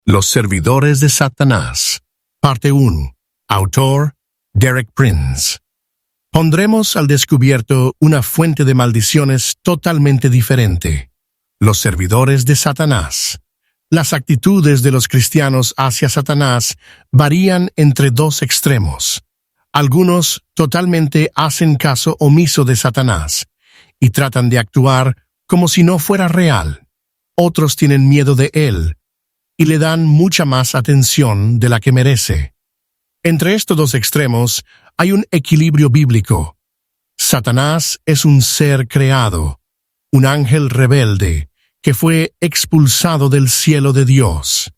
Los servidores de Satanás. Parte 1. Autor, Derek Prince. Pondremos al descubierto una fuente de maldiciones totalmente diferente. Los servidores de Satanás. Las actitudes de los cristianos hacia Satanás varían entre dos extremos. Algunos totalmente hacen caso omiso de Satanás y tratan de actuar como si no fuera real. Otros tienen miedo de él y le dan mucha más atención de la que merece. Entre estos dos extremos hay un equilibrio bíblico. Satanás es un ser creado, un ángel rebelde que fue expulsado del cielo de Dios.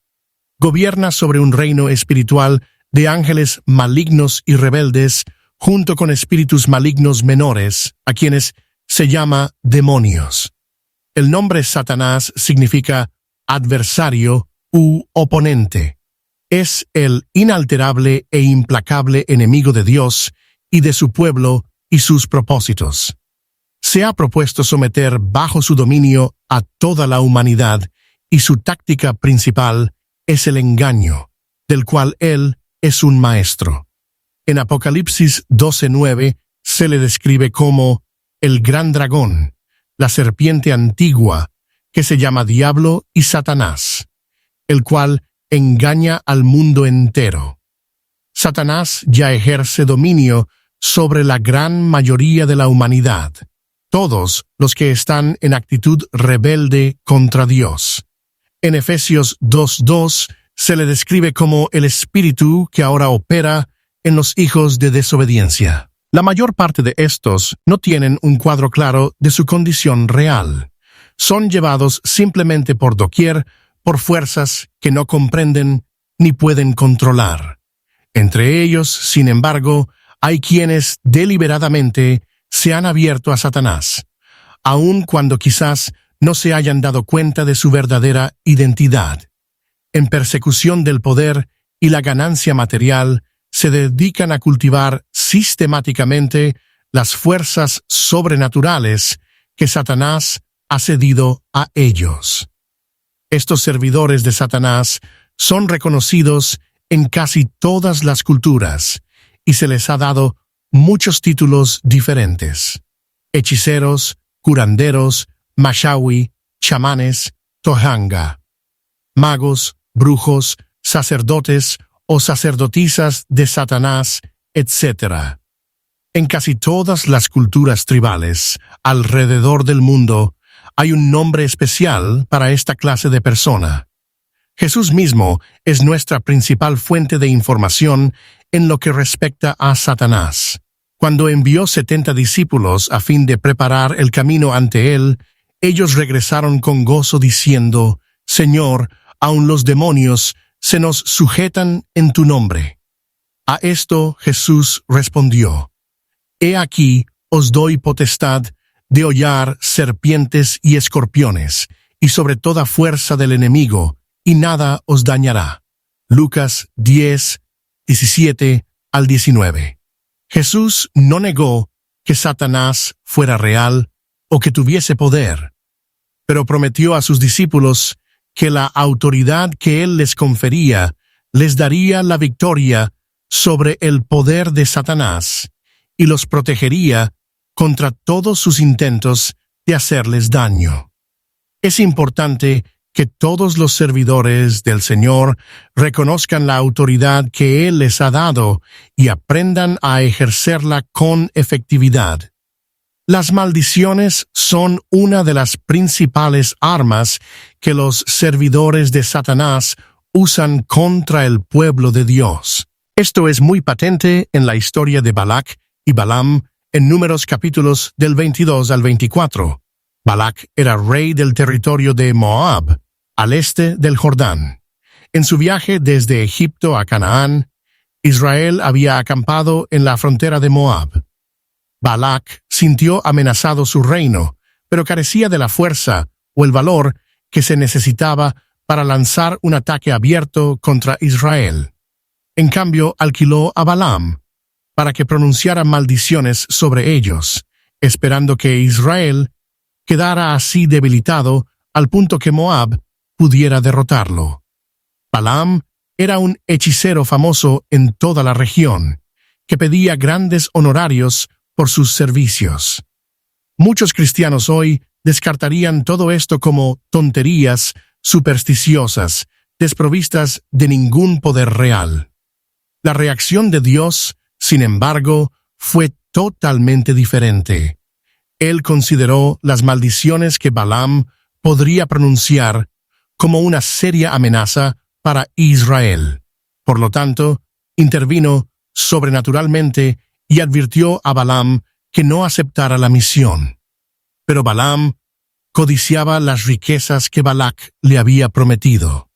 Gobierna sobre un reino espiritual de ángeles malignos y rebeldes junto con espíritus malignos menores, a quienes se llama demonios. El nombre Satanás significa adversario u oponente. Es el inalterable e implacable enemigo de Dios y de su pueblo y sus propósitos. Se ha propuesto someter bajo su dominio a toda la humanidad y su táctica principal es el engaño, del cual él es un maestro. En Apocalipsis 12:9 se le describe como el gran dragón, la serpiente antigua, que se llama Diablo y Satanás, el cual engaña al mundo entero. Satanás ya ejerce dominio sobre la gran mayoría de la humanidad, todos los que están en actitud rebelde contra Dios. En Efesios 2:2 se le describe como el espíritu que ahora opera en los hijos de desobediencia. La mayor parte de estos no tienen un cuadro claro de su condición real. Son llevados simplemente por doquier por fuerzas que no comprenden ni pueden controlar. Entre ellos, sin embargo, hay quienes deliberadamente se han abierto a Satanás, aun cuando quizás no se hayan dado cuenta de su verdadera identidad. En persecución del poder y la ganancia material, se dedican a cultivar sistemáticamente las fuerzas sobrenaturales que Satanás ha cedido a ellos. Estos servidores de Satanás son reconocidos en casi todas las culturas y se les ha dado muchos títulos diferentes: hechiceros, curanderos, mashawi, chamanes, tohanga, magos, brujos, sacerdotes o sacerdotisas de Satanás, etc. En casi todas las culturas tribales alrededor del mundo hay un nombre especial para esta clase de persona. Jesús mismo es nuestra principal fuente de información en lo que respecta a Satanás. Cuando envió 70 discípulos a fin de preparar el camino ante él, ellos regresaron con gozo diciendo: Señor, aun los demonios se nos sujetan en tu nombre. A esto Jesús respondió: He aquí, os doy potestad de hollar serpientes y escorpiones, y sobre toda fuerza del enemigo, y nada os dañará. Lucas 10:17-19. Jesús no negó que Satanás fuera real o que tuviese poder, pero prometió a sus discípulos que la autoridad que él les confería les daría la victoria sobre el poder de Satanás y los protegería contra todos sus intentos de hacerles daño. Es importante que todos los servidores del Señor reconozcan la autoridad que Él les ha dado y aprendan a ejercerla con efectividad. Las maldiciones son una de las principales armas que los servidores de Satanás usan contra el pueblo de Dios. Esto es muy patente en la historia de Balac y Balaam en Números capítulos del 22 al 24. Balac era rey del territorio de Moab, al este del Jordán. En su viaje desde Egipto a Canaán, Israel había acampado en la frontera de Moab. Balac sintió amenazado su reino, pero carecía de la fuerza o el valor que se necesitaba para lanzar un ataque abierto contra Israel. En cambio, alquiló a Balaam para que pronunciara maldiciones sobre ellos, esperando que Israel quedara así debilitado al punto que Moab pudiera derrotarlo. Balaam era un hechicero famoso en toda la región, que pedía grandes honorarios por sus servicios. Muchos cristianos hoy descartarían todo esto como tonterías supersticiosas, desprovistas de ningún poder real. La reacción de Dios, sin embargo, fue totalmente diferente. Él consideró las maldiciones que Balaam podría pronunciar como una seria amenaza para Israel. Por lo tanto, intervino sobrenaturalmente y advirtió a Balaam que no aceptara la misión. Pero Balaam codiciaba las riquezas que Balac le había prometido.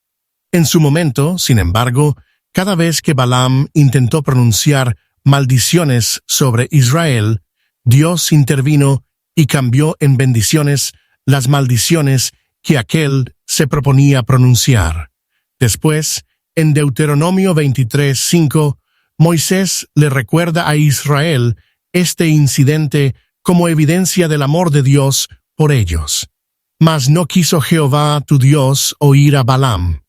En su momento, sin embargo, cada vez que Balaam intentó pronunciar maldiciones sobre Israel, Dios intervino y cambió en bendiciones las maldiciones que aquél se proponía pronunciar. Después, en Deuteronomio 23:5, Moisés le recuerda a Israel este incidente como evidencia del amor de Dios por ellos. Mas no quiso Jehová tu Dios oír a Balaam,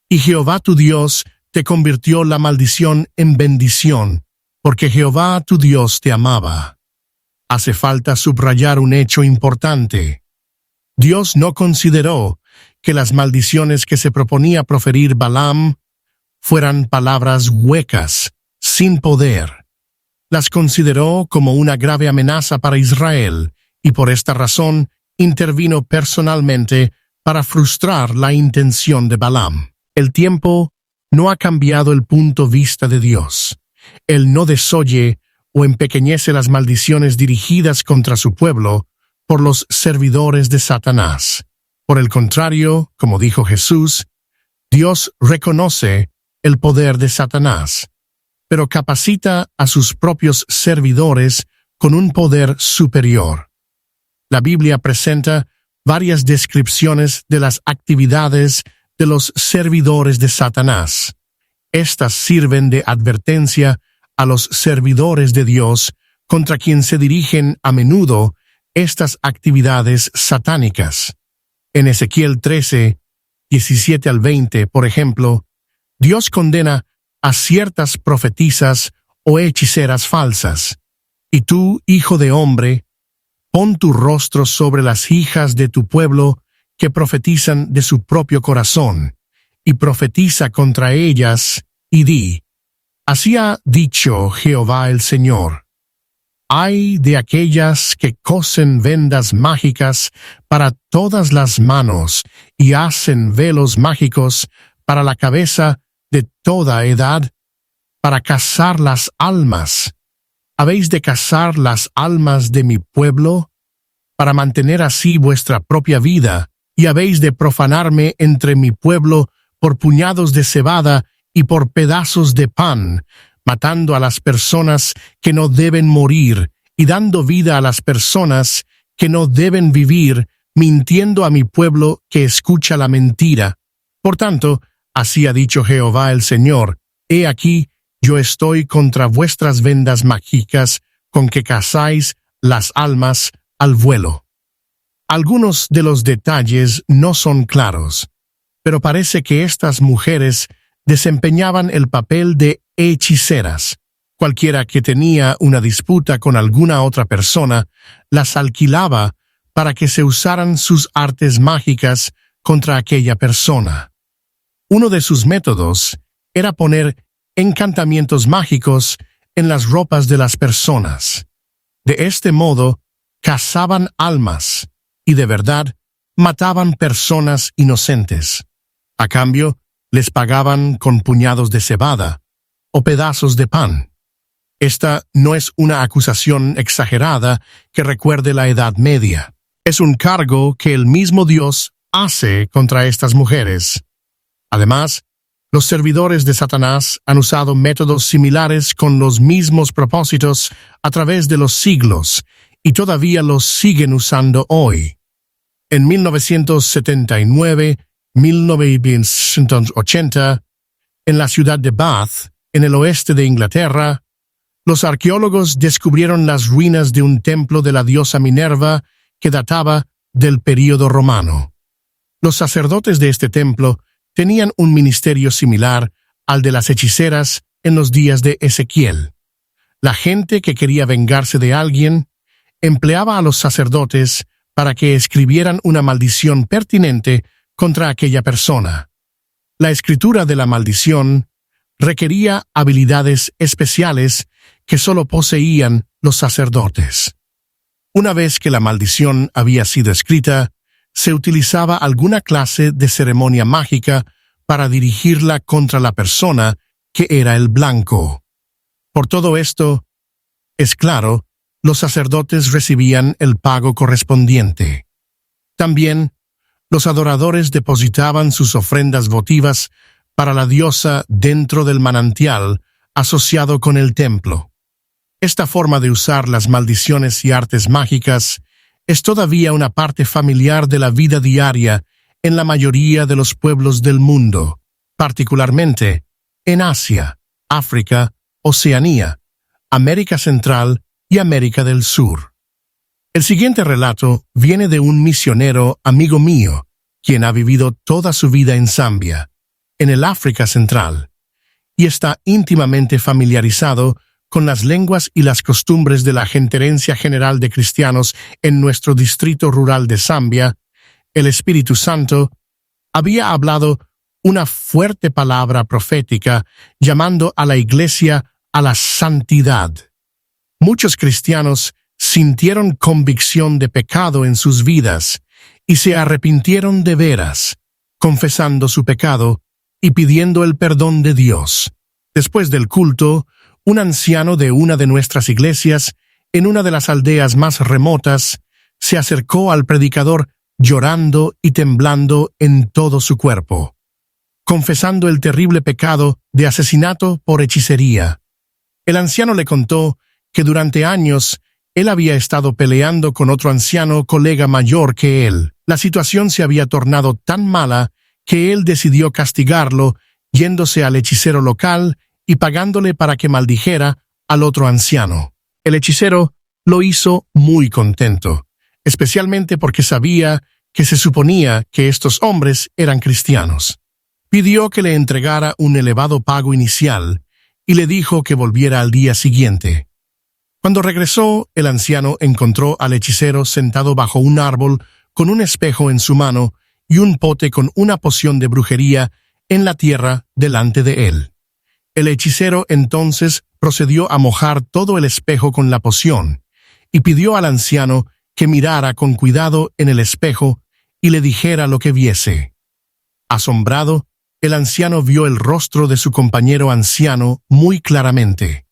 y Jehová tu Dios te convirtió la maldición en bendición, porque Jehová tu Dios te amaba. Hace falta subrayar un hecho importante. Dios no consideró que las maldiciones que se proponía proferir Balaam fueran palabras huecas, sin poder. Las consideró como una grave amenaza para Israel, y por esta razón intervino personalmente para frustrar la intención de Balaam. El tiempo no ha cambiado el punto de vista de Dios. Él no desoye o empequeñece las maldiciones dirigidas contra su pueblo por los servidores de Satanás. Por el contrario, como dijo Jesús, Dios reconoce el poder de Satanás, pero capacita a sus propios servidores con un poder superior. La Biblia presenta varias descripciones de las actividades de los servidores de Satanás. Estas sirven de advertencia a los servidores de Dios contra quien se dirigen a menudo estas actividades satánicas. En Ezequiel 13, 17 al 20, por ejemplo, Dios condena a ciertas profetisas o hechiceras falsas. Y tú, hijo de hombre, pon tu rostro sobre las hijas de tu pueblo que profetizan de su propio corazón, y profetiza contra ellas, y di: así ha dicho Jehová el Señor. Ay de aquellas que cosen vendas mágicas para todas las manos y hacen velos mágicos para la cabeza de toda edad, para cazar las almas. ¿Habéis de cazar las almas de mi pueblo, para mantener así vuestra propia vida, y habéis de profanarme entre mi pueblo por puñados de cebada y por pedazos de pan, matando a las personas que no deben morir y dando vida a las personas que no deben vivir, mintiendo a mi pueblo que escucha la mentira? Por tanto, así ha dicho Jehová el Señor: he aquí, yo estoy contra vuestras vendas mágicas con que cazáis las almas al vuelo. Algunos de los detalles no son claros, pero parece que estas mujeres desempeñaban el papel de hechiceras. Cualquiera que tenía una disputa con alguna otra persona las alquilaba para que se usaran sus artes mágicas contra aquella persona. Uno de sus métodos era poner encantamientos mágicos en las ropas de las personas. De este modo, cazaban almas y de verdad mataban personas inocentes. A cambio, les pagaban con puñados de cebada o pedazos de pan. Esta no es una acusación exagerada que recuerde la Edad Media. Es un cargo que el mismo Dios hace contra estas mujeres. Además, los servidores de Satanás han usado métodos similares con los mismos propósitos a través de los siglos y todavía los siguen usando hoy. En 1979-1980, en la ciudad de Bath, en el oeste de Inglaterra, los arqueólogos descubrieron las ruinas de un templo de la diosa Minerva que databa del período romano. Los sacerdotes de este templo tenían un ministerio similar al de las hechiceras en los días de Ezequiel. La gente que quería vengarse de alguien empleaba a los sacerdotes para que escribieran una maldición pertinente contra aquella persona. La escritura de la maldición requería habilidades especiales que solo poseían los sacerdotes. Una vez que la maldición había sido escrita, se utilizaba alguna clase de ceremonia mágica para dirigirla contra la persona que era el blanco. Por todo esto, es claro, los sacerdotes recibían el pago correspondiente. También, los adoradores depositaban sus ofrendas votivas para la diosa dentro del manantial asociado con el templo. Esta forma de usar las maldiciones y artes mágicas es todavía una parte familiar de la vida diaria en la mayoría de los pueblos del mundo, particularmente en Asia, África, Oceanía, América Central y América del Sur. El siguiente relato viene de un misionero amigo mío, quien ha vivido toda su vida en Zambia, en el África Central, y está íntimamente familiarizado con las lenguas y las costumbres de la Genterencia General de Cristianos en nuestro distrito rural de Zambia. El Espíritu Santo había hablado una fuerte palabra profética llamando a la Iglesia a la santidad. Muchos cristianos sintieron convicción de pecado en sus vidas y se arrepintieron de veras, confesando su pecado y pidiendo el perdón de Dios. Después del culto, un anciano de una de nuestras iglesias, en una de las aldeas más remotas, se acercó al predicador llorando y temblando en todo su cuerpo, confesando el terrible pecado de asesinato por hechicería. El anciano le contó que durante años él había estado peleando con otro anciano colega mayor que él. La situación se había tornado tan mala que él decidió castigarlo yéndose al hechicero local y pagándole para que maldijera al otro anciano. El hechicero lo hizo muy contento, especialmente porque sabía que se suponía que estos hombres eran cristianos. Pidió que le entregara un elevado pago inicial y le dijo que volviera al día siguiente. Cuando regresó, el anciano encontró al hechicero sentado bajo un árbol con un espejo en su mano y un pote con una poción de brujería en la tierra delante de él. El hechicero entonces procedió a mojar todo el espejo con la poción y pidió al anciano que mirara con cuidado en el espejo y le dijera lo que viese. Asombrado, el anciano vio el rostro de su compañero anciano muy claramente.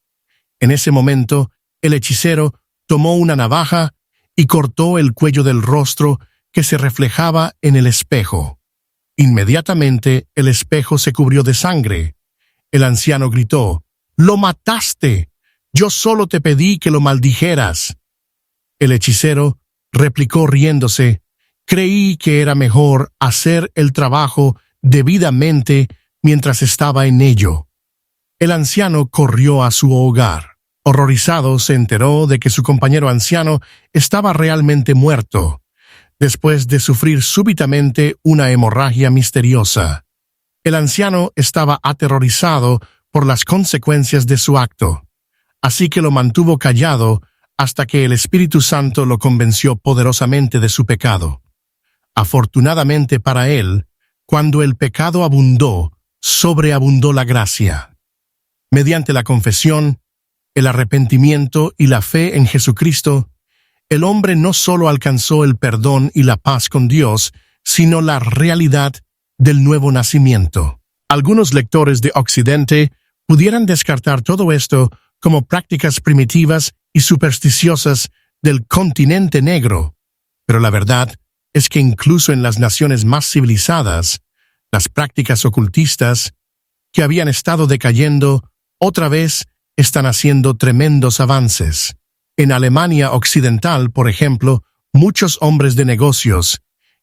En ese momento, el hechicero tomó una navaja y cortó el cuello del rostro que se reflejaba en el espejo. Inmediatamente, el espejo se cubrió de sangre. El anciano gritó: «¡Lo mataste! Yo solo te pedí que lo maldijeras». El hechicero replicó riéndose: «Creí que era mejor hacer el trabajo debidamente mientras estaba en ello». El anciano corrió a su hogar. Horrorizado, se enteró de que su compañero anciano estaba realmente muerto, después de sufrir súbitamente una hemorragia misteriosa. El anciano estaba aterrorizado por las consecuencias de su acto, así que lo mantuvo callado hasta que el Espíritu Santo lo convenció poderosamente de su pecado. Afortunadamente para él, cuando el pecado abundó, sobreabundó la gracia. Mediante la confesión, el arrepentimiento y la fe en Jesucristo, el hombre no solo alcanzó el perdón y la paz con Dios, sino la realidad del nuevo nacimiento. Algunos lectores de Occidente pudieran descartar todo esto como prácticas primitivas y supersticiosas del continente negro, pero la verdad es que incluso en las naciones más civilizadas, las prácticas ocultistas, que habían estado decayendo, otra vez están haciendo tremendos avances. En Alemania Occidental, por ejemplo, muchos hombres de negocios,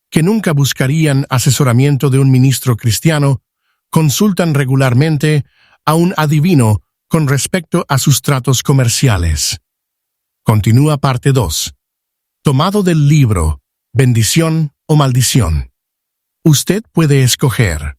que nunca buscarían asesoramiento de un ministro cristiano, consultan regularmente a un adivino con respecto a sus tratos comerciales. Continúa parte 2. Tomado del libro Bendición o Maldición. Usted puede escoger.